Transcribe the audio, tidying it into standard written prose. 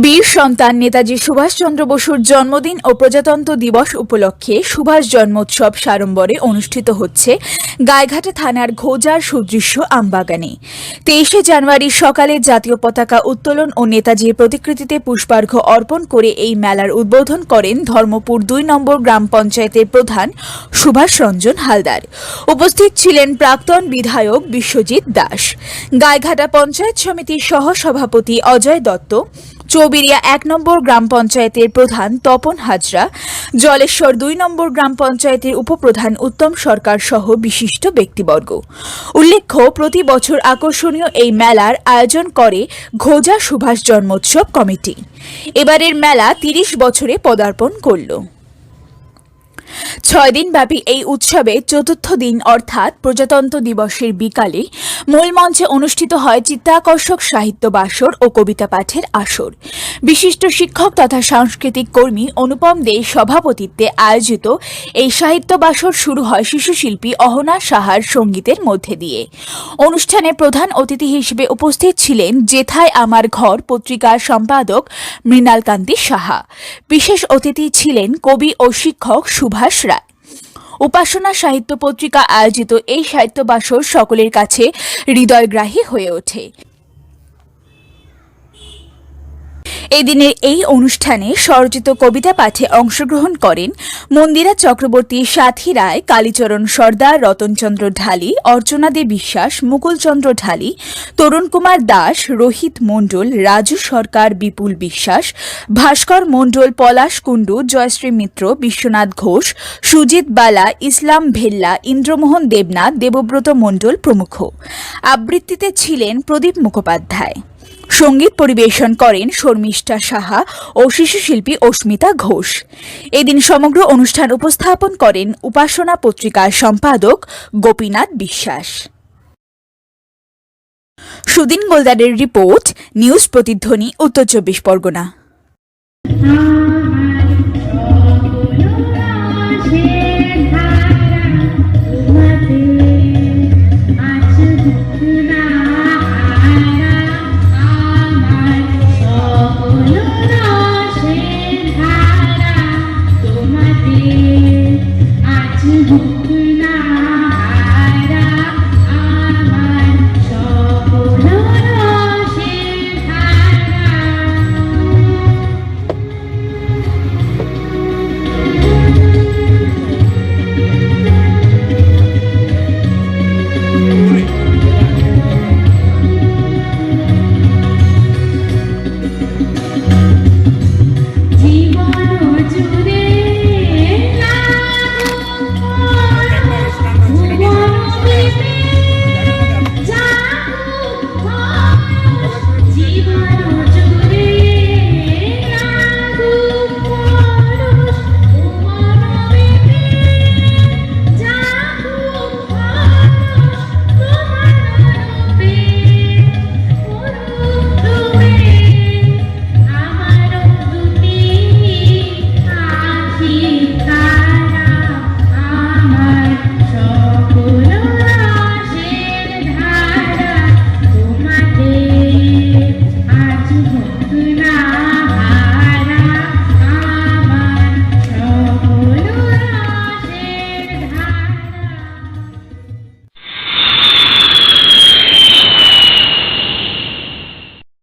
বীর সন্তান নেতাজি সুভাষচন্দ্র বসুর জন্মদিন ও প্রজাতন্ত্র দিবস উপলক্ষে সুভাষ জন্মোৎসব সাড়ম্বরে অনুষ্ঠিত হচ্ছে গাইঘাটা থানার ঘোজার সুদৃশ্য আমবাগানে। 23শে জানুয়ারি সকালে জাতীয় পতাকা উত্তোলন ও নেতাজির প্রতিকৃতিতে পুষ্পার্ঘ্য অর্পণ করে এই মেলার উদ্বোধন করেন ধর্মপুর 2 নম্বর গ্রাম পঞ্চায়েতের প্রধান সুভাষ রঞ্জন হালদার। উপস্থিত ছিলেন প্রাক্তন বিধায়ক বিশ্বজিৎ দাস, গাইঘাটা পঞ্চায়েত সমিতির সহসভাপতি অজয় দত্ত, চৌবিরিয়া 1 নম্বর গ্রাম পঞ্চায়েতের প্রধান তপন হাজরা, জলেশ্বর 2 নম্বর গ্রাম পঞ্চায়েতের উপপ্রধান উত্তম সরকার সহ বিশিষ্ট ব্যক্তিবর্গ। উল্লেখ্য, প্রতি বছর আকর্ষণীয় এই মেলার আয়োজন করে ঘোজা সুভাষ জন্মোৎসব কমিটি। এবারের মেলা 30 বছরে পদার্পণ করল। 6 দিনব্যাপী এই উৎসবে চতুর্থ দিন অর্থাৎ প্রজাতন্ত্র দিবসের বিকালে মূল মঞ্চে অনুষ্ঠিত হয় চিত্তাকর্ষক সাহিত্য বাসর ও কবিতা পাঠের আসর। বিশিষ্ট শিক্ষক তথা সাংস্কৃতিক কর্মী অনুপম দে'র সভাপতিত্বে আয়োজিত এই সাহিত্য বাসর শুরু হয় শিশুশিল্পী অহনা সাহার সঙ্গীতের মধ্যে দিয়ে। অনুষ্ঠানে প্রধান অতিথি হিসেবে উপস্থিত ছিলেন যেথায় আমার ঘর পত্রিকার সম্পাদক মৃণালকান্তি সাহা। বিশেষ অতিথি ছিলেন কবি ও শিক্ষক সুভাষ রায়। উপাসনা সাহিত্য পত্রিকা আয়োজিত এই সাহিত্য বাসর সকলের কাছে হৃদয়গ্রাহী হয়ে ওঠে। এদিনের এই অনুষ্ঠানে স্বরচিত কবিতা পাঠে অংশগ্রহণ করেন মন্দিরা চক্রবর্তী, সাথী রায়, কালীচরণ সর্দার, রতনচন্দ্র ঢালি, অর্চনা দে বিশ্বাস, মুকুলচন্দ্র ঢালি, তরুণ কুমার দাস, রোহিত মণ্ডল, রাজু সরকার, বিপুল বিশ্বাস, ভাস্কর মণ্ডল, পলাশ কুণ্ডু, জয়শ্রী মিত্র, বিশ্বনাথ ঘোষ, সুজিত বালা, ইসলাম ভেল্লা, ইন্দ্রমোহন দেবনাথ, দেবব্রত মণ্ডল প্রমুখ। আবৃত্তিতে ছিলেন প্রদীপ মুখোপাধ্যায়। সঙ্গীত পরিবেশন করেন শর্মিষ্ঠা সাহা ও শিশুশিল্পী অস্মিতা ঘোষ। এদিন সমগ্র অনুষ্ঠান উপস্থাপন করেন উপাসনা পত্রিকার সম্পাদক গোপীনাথ বিশ্বাস। সুদিন গোলদারের রিপোর্ট, নিউজ প্রতিধ্বনি, উত্তর 24 পরগনা। না